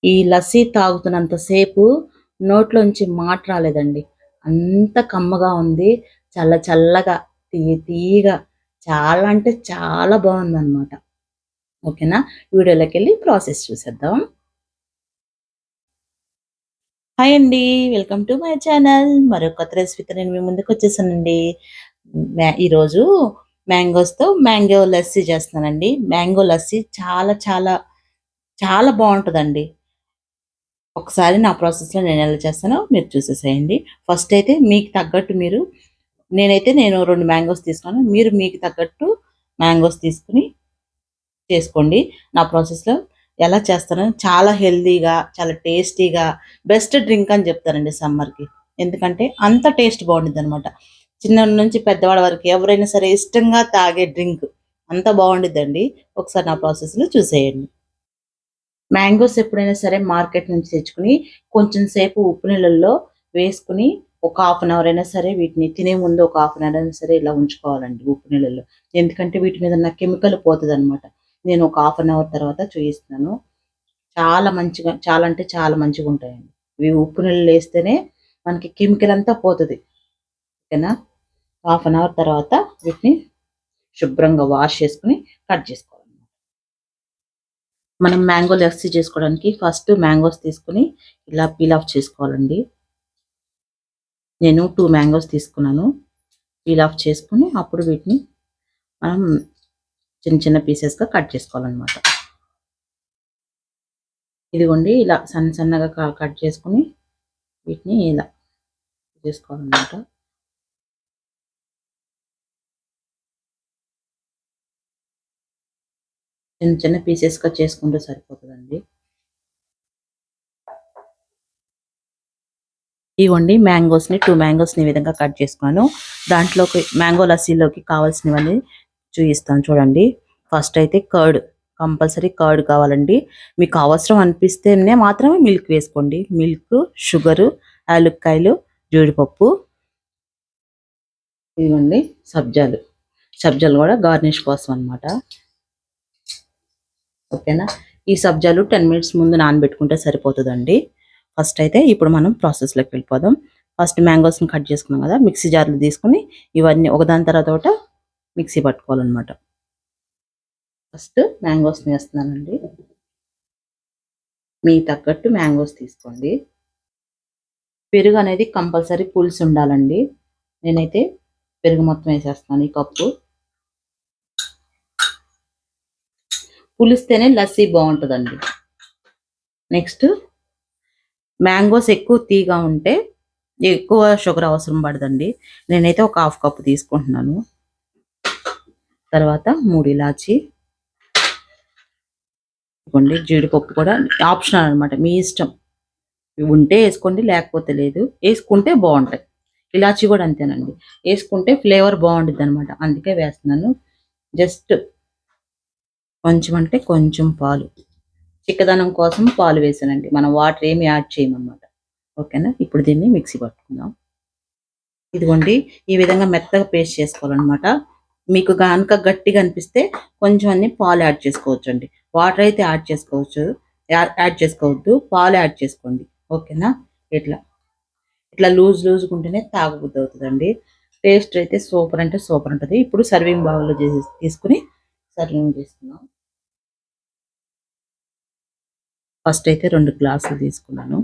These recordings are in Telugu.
ఈ లస్సీ తాగుతున్నంత సేపు నోట్లోంచి మాట రాలేదండి. అంత కమ్మగా ఉంది. చల్ల చల్లగా, తియ్యగా చాలా అంటే చాలా బావుందనమాట. ఓకేనా? వీడియోలోకెళ్ళి ప్రాసెస్ చూసేద్దాం. హాయ్ అండి. Welcome to my channel. మరో కొత్త రెసిపీతో నేను మీ ముందుకొచ్చేసానండి. ఈరోజు మ్యాంగోస్‌తో మ్యాంగో లస్సీ చేస్తున్నానండి. మ్యాంగో లస్సీ చాలా చాలా చాలా బావుంటదండి. ఒకసారి నా ప్రాసెస్‌లో నేనెలా చేస్తానో మీరు చూసేసేయండి. ఫస్ట్ అయితే మీకు తగ్గట్టు నేను 2 మ్యాంగోస్ తీసుకున్నాను. మీరు మీకు తగ్గట్టు మ్యాంగోస్ తీసుకొని చేసుకోండి. నా ప్రాసెస్‌లో ఎలా చేస్తానో చాలా హెల్తీగా, చాలా టేస్టీగా బెస్ట్ డ్రింక్ అని చెప్తానండి సమ్మర్‌కి. ఎందుకంటే అంత టేస్ట్ బావుండిద్దనమాట. చిన్నోడి నుంచి పెద్దవాళ్ళ వరకు ఎవరైనా సరే ఇష్టంగా తాగే డ్రింక్. అంత బావుండిద్దండి. ఒకసారి నా ప్రాసెస్‌లో చూసేయండి. మ్యాంగోస్ ఎప్పుడైనా సరే మార్కెట్ నుంచి తెచ్చుకొని, కొంచెం సేపు ఉప్పు నీళ్ళల్లో వేసుకొని, ఒక హాఫ్ అన్ అవర్ అయినా సరే వీటిని తినే ముందు ఒక హాఫ్ అన్ అవర్ అయినా సరే ఇలా ఉంచుకోవాలండి ఉప్పు నీళ్ళల్లో. ఎందుకంటే వీటి మీద ఉన్న కెమికల్ పోతదనమాట. నేను ఒక హాఫ్ అన్ అవర్ తర్వాత చూయిస్తున్నాను. చాలా అంటే చాలా మంచిగుంటాయండి. ఇవి ఉప్పు నీళ్ళలో ఏస్తేనే మనకి కెమికల్ అంతా పోతది. ఓకేనా? హాఫ్ అన్ అవర్ తర్వాత వీటిని శుభ్రంగా వాష్ చేసుకొని కట్ చేసుకోవాలి. మనం మ్యాంగో లస్సీ చేసుకోవడానికి ఫస్ట్ మ్యాంగోస్ తీసుకొని ఇలా పీల్ ఆఫ్ చేసుకోవాలండి. నేను 2 మ్యాంగోస్ తీసుకున్నాను. పీల్ ఆఫ్ చేసుకొని అప్పుడు వీటిని మనం చిన్న చిన్న పీసెస్‌గా కట్ చేసుకోవాలనమాట. ఇదిగోండి ఇలా సన్నగా కట్ చేసుకొని వీటిని ఇలా చేసుకోవాలనమాట. చిన్న చిన్న పీసెస్‌గా చేసుకుంటే సరిపోతదండి. ఇగోండి మ్యాంగోస్‌ని 2 మ్యాంగోస్‌ని ఈ విధంగా కట్ చేసుకున్నాను. దాంట్లోకి మ్యాంగో లస్సీలోకి కావాల్సినవన్నీ చూయిస్తాను చూడండి. ఫస్ట్ అయితే కర్డ్, కంపల్సరీ కర్డ్ కావాలండి. మీకు అవసరం అనిపిస్తేనే మాత్రమే మిల్క్ వేసుకోండి. మిల్క్, షుగరు, యాలుక్కాయలు, జీడిపప్పు, ఇదిగోండి సబ్జాలు. సబ్జాలు కూడా గార్నిష్ కోసం అన్నమాట. ఓకేనా? ఈ సబ్జాలు 10 మినిట్స్ ముందు నానబెట్టుకుంటే సరిపోతదండి. ఫస్ట్ అయితే ఇప్పుడు మనం ప్రాసెస్‌లోకి వెళ్ళిపోదాం. ఫస్ట్ మ్యాంగోస్‌ని కట్ చేసుకున్నాం కదా! మిక్సీ జార్‌లో తీసుకొని ఇవన్నీ ఒకదాని తర్వాత ఒకటి మిక్సీ పట్టుకోవాలన్నమాట. ఫస్ట్ మ్యాంగోస్‌ని వేస్తున్నానండి. మీకు తగ్గట్టు మ్యాంగోస్ తీసుకోండి. పెరుగు అనేది కంపల్సరీ పులుసు ఉండాలండి. నేనైతే పెరుగు మొత్తం వేసేస్తున్నాను ఈ కప్పు. పులిస్తేనే లస్సీ బావుంటదండి. నెక్స్ట్ మ్యాంగోస్ ఎక్కువ తీయగా ఉంటే ఎక్కువ షుగర్ అవసరం పడదండి. నేనైతే ఒక హాఫ్ కప్ తీసుకుంటున్నాను. తర్వాత 3 ఇలాచి, ఇదిగోండి జీడిపప్పు కూడా ఆప్షనల్ అనమాట. మీ ఇష్టం. ఉంటే ఏసుకోండి లేకపోతే లేదు. ఏసుకుంటే బావుంటాయి. ఇలాచి కూడా అంతేనండి. ఏసుకుంటే ఫ్లేవర్ బావుండిద్దనమాట. అందుకే వేస్తున్నాను. జస్ట్ కొంచెం అంటే కొంచెం పాలు. చిక్కదనం కోసం పాలు వేసానండి. మనం వాటర్ ఏమి యాడ్ చేయమన్నమాట. ఓకేనా? ఇప్పుడు దీన్ని మిక్సీ పట్టుకుందాం. ఇదిగోండి ఈ విధంగా మెత్తగా పేస్ట్ చేసుకోవాలనమాట. మీకు గనక గట్టిగా అనిపిస్తే కొంచెం పాలు యాడ్ చేసుకోవచ్చండి. వాటర్ అయితే యాడ్ చేసుకోవచ్చు. యాడ్ చేసుకోవద్దు. పాలు యాడ్ చేసుకోండి. ఓకేనా? ఇట్లా. ఇట్లా లూజ్‌గా ఉంటేనే తాగబుద్ధి అవుతదండి. టేస్ట్ అయితే సూపర్ అంటే సూపర్ ఉంటది. ఇప్పుడు సర్వింగ్ బౌల్‌లో తీసుకొని సర్వింగ్ చేసుకుందాం. ఫస్ట్ అయితే 2 గ్లాసులు తీసుకున్నాను.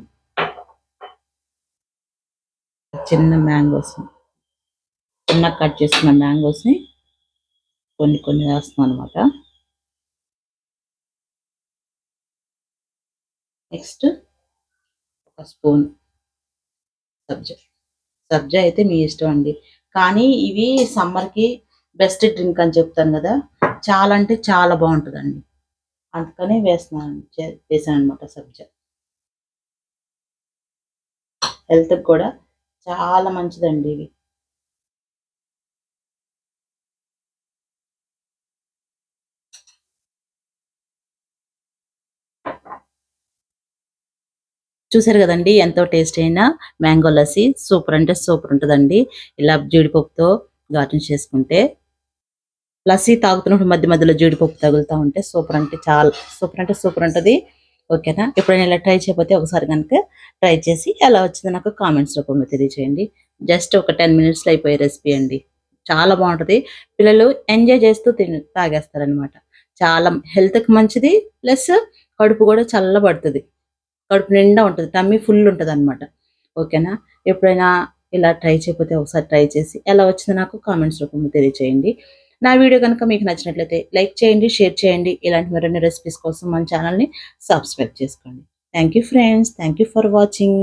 చిన్నగా కట్ చేసుకున్న మ్యాంగోస్‌ని కొన్ని వేస్తున్నాం అనమాట. నెక్స్ట్ ఒక స్పూన్ సబ్జా. సబ్జా అయితే మీ ఇష్టం అండి. కానీ ఇవి సమ్మర్‌కి బెస్ట్ డ్రింక్ అని చెప్తాను గదా! చాలా అంటే చాలా బావుంటదండి. అందుకనే వేసాననమాట సబ్జా. హెల్త్‌కి కూడా చాలా మంచిదండి ఇవి. చూసారు గదండీ! ఎంతో టేస్టీ అయిన మ్యాంగో లస్సీ సూపర్ అంటే సూపర్ ఉంటదండి. ఇలా జీడిపప్పుతో గార్నిష్ చేసుకుంటే లస్సీ తాగుతున్నప్పుడు మధ్య మధ్యలో జీడిపప్పు తగులుతా ఉంటే సూపర్ అంటే సూపర్ ఉంటది. ఓకేనా? ఎప్పుడైనా ఇలా ట్రై చేయకపోతే ఒకసారి గనుక ట్రై చేసి ఎలా వచ్చిందో నాకు కామెంట్స్ రూపంలో తెలియజేయండి. జస్ట్ ఒక 10 మినిట్స్‌లో అయిపోయే రెసిపీ అండి. చాలా బావుంటది. పిల్లలు ఎంజాయ్ చేస్తూ తాగేస్తారనమాట. చాలా హెల్త్‌కి మంచిది. ప్లస్ కడుపు గూడా చల్లబడుతది. కడుపు నిండా ఉంటది. టమ్మీ ఫుల్ ఉంటదనమాట. ఓకేనా? ఎప్పుడైనా ఇలా ట్రై చేయకపోతే ఒకసారి ట్రై చేసి ఎలా వచ్చిందో నాకు కామెంట్స్ రూపంలో తెలియజేయండి. నా వీడియో గనుక మీకు నచ్చినట్లయితే లైక్ చేయండి, షేర్ చేయండి. ఇలాంటి మరిన్ని రెసిపీస్ కోసం మన ఛానెల్‌ని సబ్స్క్రైబ్ చేసుకోండి. Thank you friends. Thank you for watching.